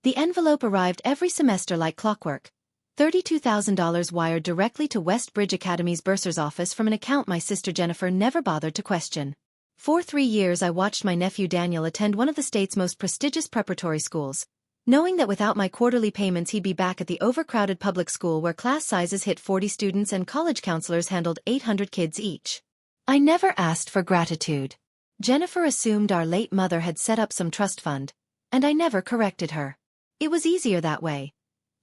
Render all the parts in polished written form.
The envelope arrived every semester like clockwork. $32,000 wired directly to Westbridge Academy's bursar's office from an account my sister Jennifer never bothered to question. For 3 years I watched my nephew Daniel attend one of the state's most prestigious preparatory schools, knowing that without my quarterly payments he'd be back at the overcrowded public school where class sizes hit 40 students and college counselors handled 800 kids each. I never asked for gratitude. Jennifer assumed our late mother had set up some trust fund, and I never corrected her. It was easier that way.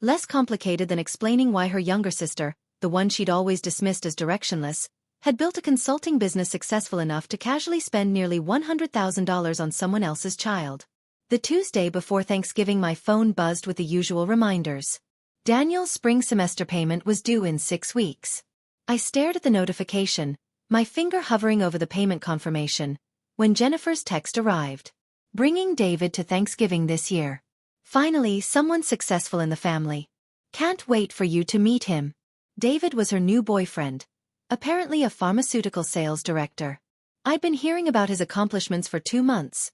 Less complicated than explaining why her younger sister, the one she'd always dismissed as directionless, had built a consulting business successful enough to casually spend nearly $100,000 on someone else's child. The Tuesday before Thanksgiving my phone buzzed with the usual reminders. Daniel's spring semester payment was due in 6 weeks. I stared at the notification, my finger hovering over the payment confirmation, when Jennifer's text arrived. Bringing David to Thanksgiving this year. Finally, someone successful in the family. Can't wait for you to meet him. David was her new boyfriend, apparently a pharmaceutical sales director. I'd been hearing about his accomplishments for 2 months.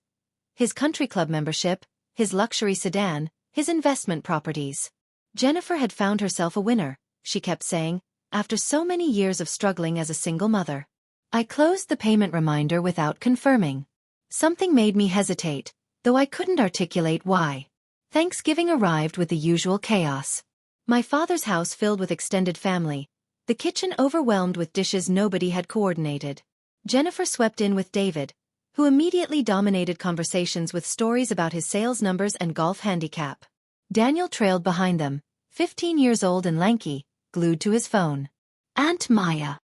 His country club membership, his luxury sedan, his investment properties. Jennifer had found herself a winner, she kept saying, after so many years of struggling as a single mother. I closed the payment reminder without confirming. Something made me hesitate, though I couldn't articulate why. Thanksgiving arrived with the usual chaos. My father's house filled with extended family, the kitchen overwhelmed with dishes nobody had coordinated. Jennifer swept in with David, who immediately dominated conversations with stories about his sales numbers and golf handicap. Daniel trailed behind them, 15 years old and lanky, glued to his phone. Aunt Maya.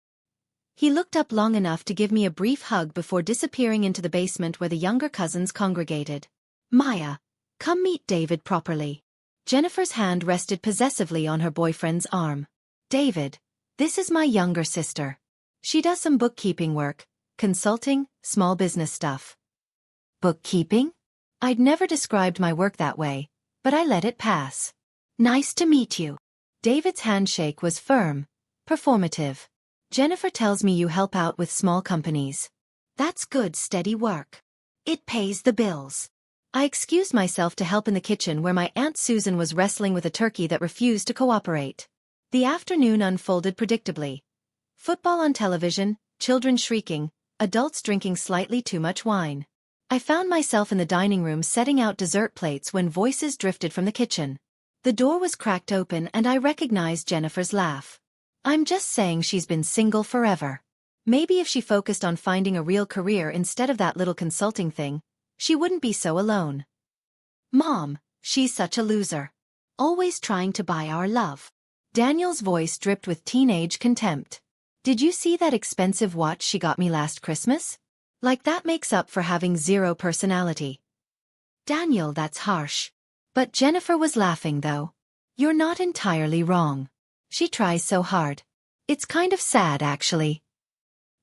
He looked up long enough to give me a brief hug before disappearing into the basement where the younger cousins congregated. Maya, come meet David properly. Jennifer's hand rested possessively on her boyfriend's arm. David, this is my younger sister. She does some bookkeeping work, consulting, small business stuff. Bookkeeping? I'd never described my work that way, but I let it pass. Nice to meet you. David's handshake was firm, performative. Jennifer tells me you help out with small companies. That's good, steady work. It pays the bills. I excused myself to help in the kitchen where my Aunt Susan was wrestling with a turkey that refused to cooperate. The afternoon unfolded predictably. Football on television, children shrieking, adults drinking slightly too much wine. I found myself in the dining room setting out dessert plates when voices drifted from the kitchen. The door was cracked open and I recognized Jennifer's laugh. I'm just saying she's been single forever. Maybe if she focused on finding a real career instead of that little consulting thing, she wouldn't be so alone. Mom, she's such a loser. Always trying to buy our love. Daniel's voice dripped with teenage contempt. Did you see that expensive watch she got me last Christmas? Like that makes up for having zero personality. Daniel, that's harsh. But Jennifer was laughing though. You're not entirely wrong. She tries so hard. It's kind of sad actually.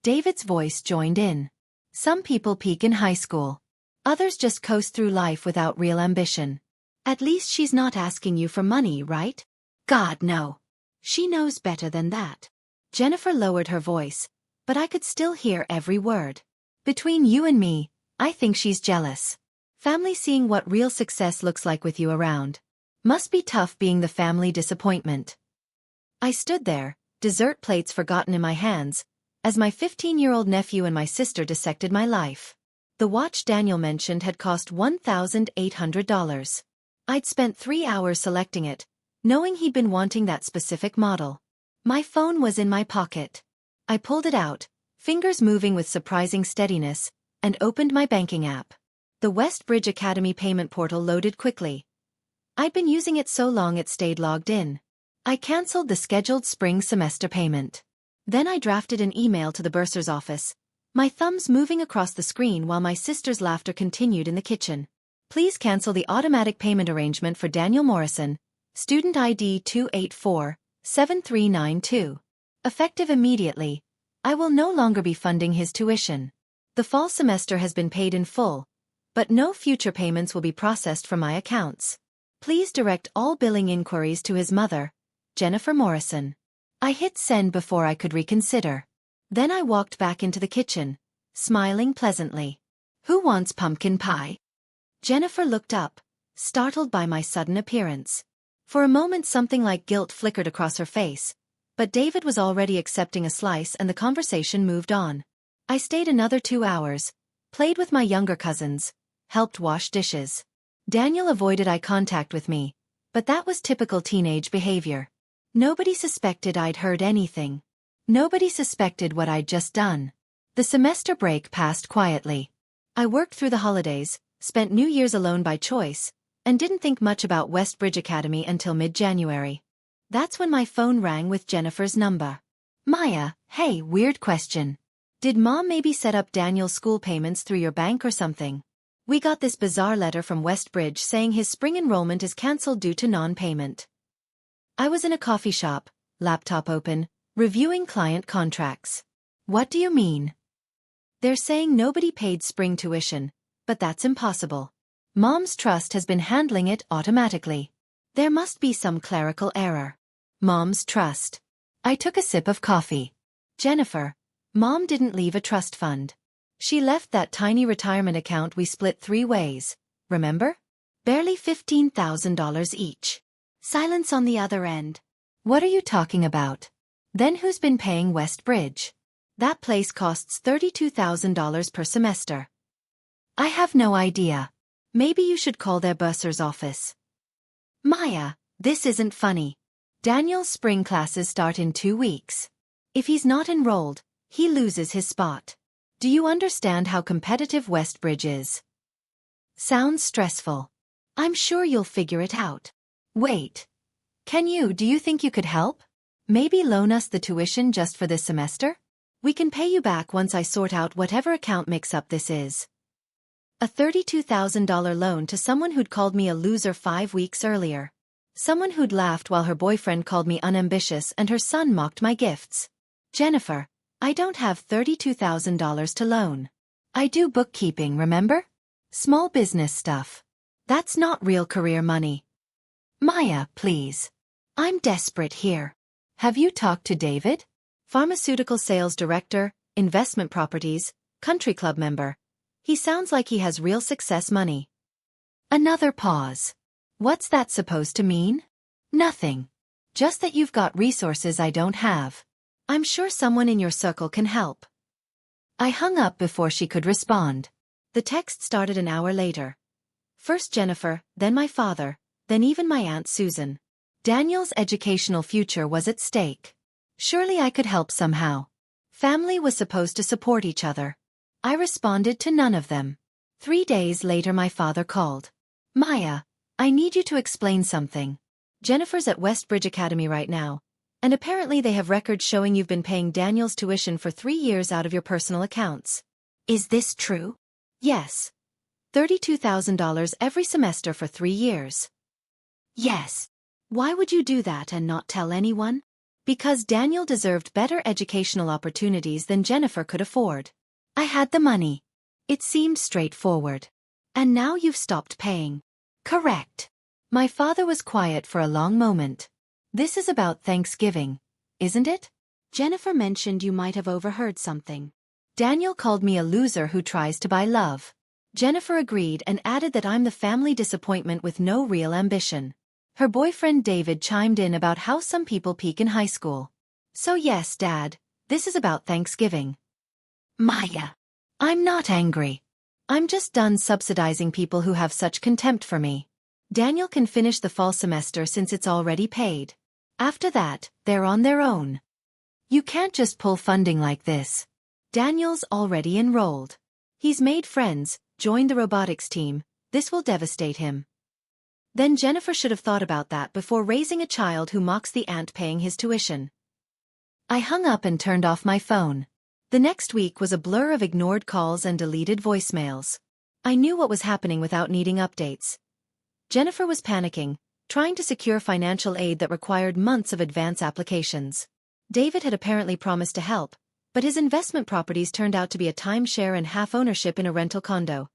David's voice joined in. Some people peak in high school. Others just coast through life without real ambition. At least she's not asking you for money, right? God, no. She knows better than that. Jennifer lowered her voice, but I could still hear every word. Between you and me, I think she's jealous. Family seeing what real success looks like with you around. Must be tough being the family disappointment. I stood there, dessert plates forgotten in my hands, as my 15-year-old nephew and my sister dissected my life. The watch Daniel mentioned had cost $1,800. I'd spent 3 hours selecting it, knowing he'd been wanting that specific model. My phone was in my pocket. I pulled it out, fingers moving with surprising steadiness, and opened my banking app. The Westbridge Academy payment portal loaded quickly. I'd been using it so long it stayed logged in. I canceled the scheduled spring semester payment. Then I drafted an email to the bursar's office, my thumbs moving across the screen while my sister's laughter continued in the kitchen. Please cancel the automatic payment arrangement for Daniel Morrison, student ID 284-7392. Effective immediately. I will no longer be funding his tuition. The fall semester has been paid in full, but no future payments will be processed from my accounts. Please direct all billing inquiries to his mother, Jennifer Morrison. I hit send before I could reconsider. Then I walked back into the kitchen, smiling pleasantly. Who wants pumpkin pie? Jennifer looked up, startled by my sudden appearance. For a moment something like guilt flickered across her face, but David was already accepting a slice and the conversation moved on. I stayed another 2 hours, played with my younger cousins, helped wash dishes. Daniel avoided eye contact with me, but that was typical teenage behavior. Nobody suspected I'd heard anything. Nobody suspected what I'd just done. The semester break passed quietly. I worked through the holidays, spent New Year's alone by choice, and didn't think much about Westbridge Academy until mid-January. That's when my phone rang with Jennifer's number. Maya, hey, weird question. Did Mom maybe set up Daniel's school payments through your bank or something? We got this bizarre letter from Westbridge saying his spring enrollment is cancelled due to non-payment. I was in a coffee shop, laptop open, reviewing client contracts. What do you mean? They're saying nobody paid spring tuition, but that's impossible. Mom's trust has been handling it automatically. There must be some clerical error. Mom's trust. I took a sip of coffee. Jennifer, Mom didn't leave a trust fund. She left that tiny retirement account we split 3 ways, remember? Barely $15,000 each. Silence on the other end. What are you talking about? Then who's been paying Westbridge? That place costs $32,000 per semester. I have no idea. Maybe you should call their bursar's office. Maya, this isn't funny. Daniel's spring classes start in 2 weeks. If he's not enrolled, he loses his spot. Do you understand how competitive Westbridge is? Sounds stressful. I'm sure you'll figure it out. Wait. Do you think you could help? Maybe loan us the tuition just for this semester? We can pay you back once I sort out whatever account mix-up this is. A $32,000 loan to someone who'd called me a loser 5 weeks earlier. Someone who'd laughed while her boyfriend called me unambitious and her son mocked my gifts. Jennifer, I don't have $32,000 to loan. I do bookkeeping, remember? Small business stuff. That's not real career money. Maya, please. I'm desperate here. Have you talked to David? Pharmaceutical sales director, investment properties, country club member. He sounds like he has real success money. Another pause. What's that supposed to mean? Nothing. Just that you've got resources I don't have. I'm sure someone in your circle can help. I hung up before she could respond. The text started an hour later. First Jennifer, then my father, then even my Aunt Susan. Daniel's educational future was at stake. Surely I could help somehow. Family was supposed to support each other. I responded to none of them. 3 days later my father called. Maya, I need you to explain something. Jennifer's at Westbridge Academy right now, and apparently they have records showing you've been paying Daniel's tuition for 3 years out of your personal accounts. Is this true? Yes. $32,000 every semester for 3 years. Yes. Why would you do that and not tell anyone? Because Daniel deserved better educational opportunities than Jennifer could afford. I had the money. It seemed straightforward. And now you've stopped paying. Correct. My father was quiet for a long moment. This is about Thanksgiving, isn't it? Jennifer mentioned you might have overheard something. Daniel called me a loser who tries to buy love. Jennifer agreed and added that I'm the family disappointment with no real ambition. Her boyfriend David chimed in about how some people peak in high school. So yes, Dad, this is about Thanksgiving. Maya. I'm not angry. I'm just done subsidizing people who have such contempt for me. Daniel can finish the fall semester since it's already paid. After that, they're on their own. You can't just pull funding like this. Daniel's already enrolled. He's made friends, joined the robotics team. This will devastate him. Then Jennifer should have thought about that before raising a child who mocks the aunt paying his tuition. I hung up and turned off my phone. The next week was a blur of ignored calls and deleted voicemails. I knew what was happening without needing updates. Jennifer was panicking, trying to secure financial aid that required months of advance applications. David had apparently promised to help, but his investment properties turned out to be a timeshare and half ownership in a rental condo.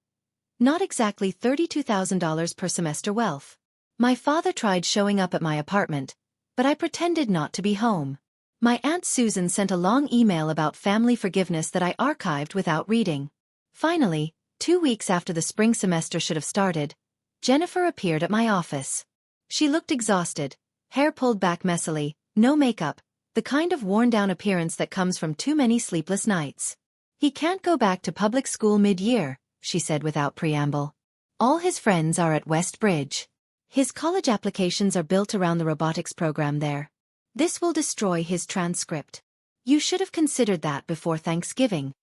Not exactly $32,000 per semester wealth. My father tried showing up at my apartment, but I pretended not to be home. My Aunt Susan sent a long email about family forgiveness that I archived without reading. Finally, 2 weeks after the spring semester should have started, Jennifer appeared at my office. She looked exhausted, hair pulled back messily, no makeup, the kind of worn-down appearance that comes from too many sleepless nights. He can't go back to public school mid-year, she said without preamble. All his friends are at West Bridge. His college applications are built around the robotics program there. This will destroy his transcript. You should have considered that before Thanksgiving.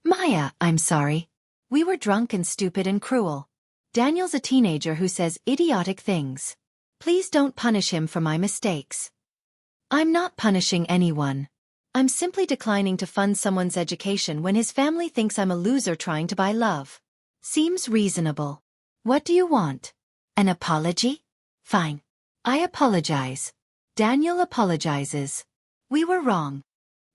Maya, I'm sorry. We were drunk and stupid and cruel. Daniel's a teenager who says idiotic things. Please don't punish him for my mistakes. I'm not punishing anyone. I'm simply declining to fund someone's education when his family thinks I'm a loser trying to buy love. Seems reasonable. What do you want? An apology? Fine. I apologize. Daniel apologizes. We were wrong.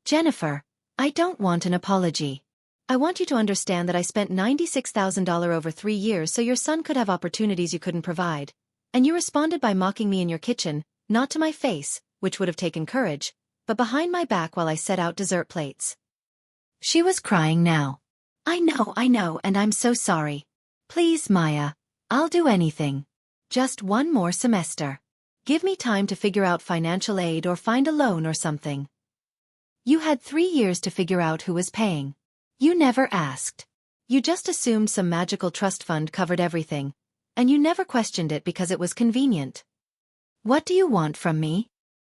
Jennifer, I don't want an apology. I want you to understand that I spent $96,000 over 3 years so your son could have opportunities you couldn't provide. And you responded by mocking me in your kitchen, not to my face, which would have taken courage, but behind my back while I set out dessert plates. She was crying now. I know, and I'm so sorry. Please, Maya, I'll do anything. Just one more semester. Give me time to figure out financial aid or find a loan or something. You had 3 years to figure out who was paying. You never asked. You just assumed some magical trust fund covered everything, and you never questioned it because it was convenient. What do you want from me?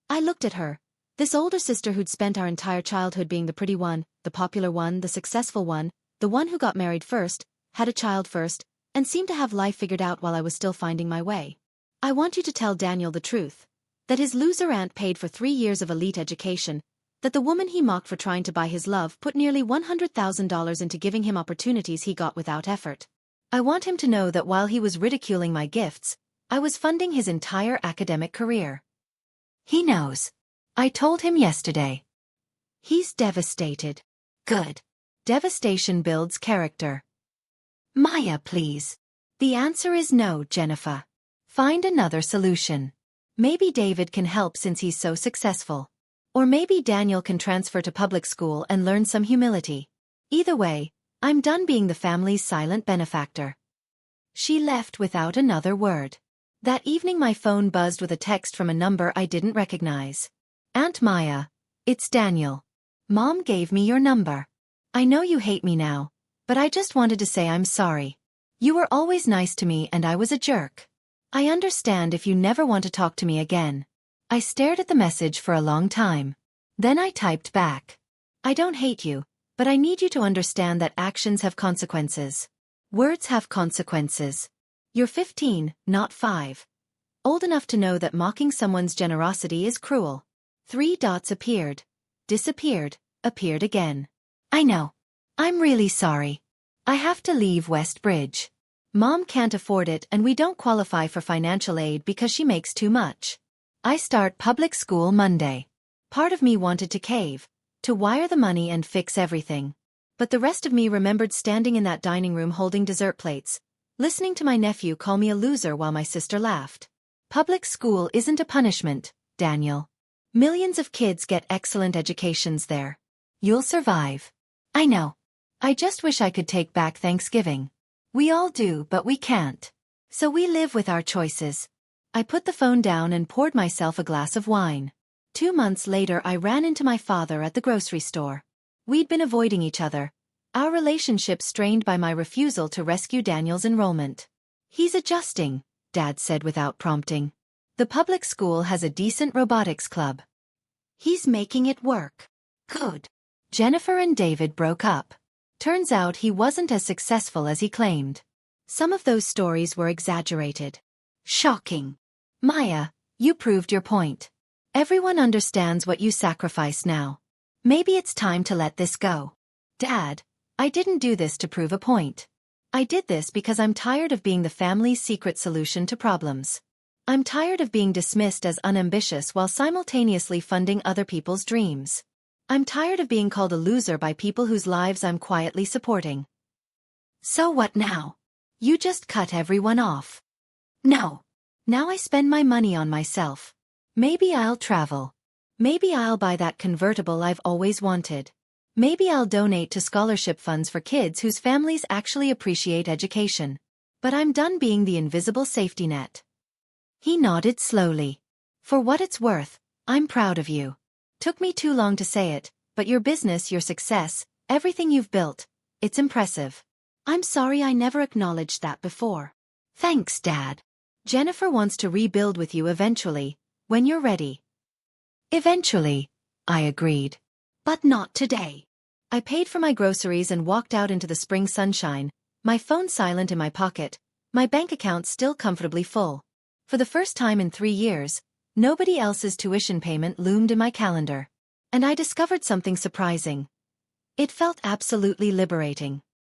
I looked at her. This older sister who'd spent our entire childhood being the pretty one, the popular one, the successful one, the one who got married first, had a child first, and seemed to have life figured out while I was still finding my way. I want you to tell Daniel the truth. That his loser aunt paid for 3 years of elite education, that the woman he mocked for trying to buy his love put nearly $100,000 into giving him opportunities he got without effort. I want him to know that while he was ridiculing my gifts, I was funding his entire academic career. He knows. I told him yesterday. He's devastated. Good. Devastation builds character. Maya, please. The answer is no, Jennifer. Find another solution. Maybe David can help since he's so successful. Or maybe Daniel can transfer to public school and learn some humility. Either way, I'm done being the family's silent benefactor. She left without another word. That evening my phone buzzed with a text from a number I didn't recognize. Aunt Maya, it's Daniel. Mom gave me your number. I know you hate me now, but I just wanted to say I'm sorry. You were always nice to me and I was a jerk. I understand if you never want to talk to me again. I stared at the message for a long time. Then I typed back. I don't hate you, but I need you to understand that actions have consequences. Words have consequences. You're 15, not 5. Old enough to know that mocking someone's generosity is cruel. 3 dots appeared, disappeared, appeared again. I know. I'm really sorry. I have to leave West Bridge. Mom can't afford it and we don't qualify for financial aid because she makes too much. I start public school Monday. Part of me wanted to cave, to wire the money and fix everything. But the rest of me remembered standing in that dining room holding dessert plates, listening to my nephew call me a loser while my sister laughed. Public school isn't a punishment, Daniel. Millions of kids get excellent educations there. You'll survive. I know. I just wish I could take back Thanksgiving. We all do, but we can't. So we live with our choices. I put the phone down and poured myself a glass of wine. 2 months later I ran into my father at the grocery store. We'd been avoiding each other, our relationship strained by my refusal to rescue Daniel's enrollment. He's adjusting, Dad said without prompting. The public school has a decent robotics club. He's making it work. Good. Jennifer and David broke up. Turns out he wasn't as successful as he claimed. Some of those stories were exaggerated. Shocking. Maya, you proved your point. Everyone understands what you sacrifice now. Maybe it's time to let this go. Dad, I didn't do this to prove a point. I did this because I'm tired of being the family's secret solution to problems. I'm tired of being dismissed as unambitious while simultaneously funding other people's dreams. I'm tired of being called a loser by people whose lives I'm quietly supporting. So what now? You just cut everyone off. No. Now I spend my money on myself. Maybe I'll travel. Maybe I'll buy that convertible I've always wanted. Maybe I'll donate to scholarship funds for kids whose families actually appreciate education. But I'm done being the invisible safety net. He nodded slowly. For what it's worth, I'm proud of you. Took me too long to say it, but your business, your success, everything you've built, it's impressive. I'm sorry I never acknowledged that before. Thanks, Dad. Jennifer wants to rebuild with you eventually, when you're ready. Eventually, I agreed. But not today. I paid for my groceries and walked out into the spring sunshine, my phone silent in my pocket, my bank account still comfortably full. For the first time in 3 years, nobody else's tuition payment loomed in my calendar. And I discovered something surprising. It felt absolutely liberating.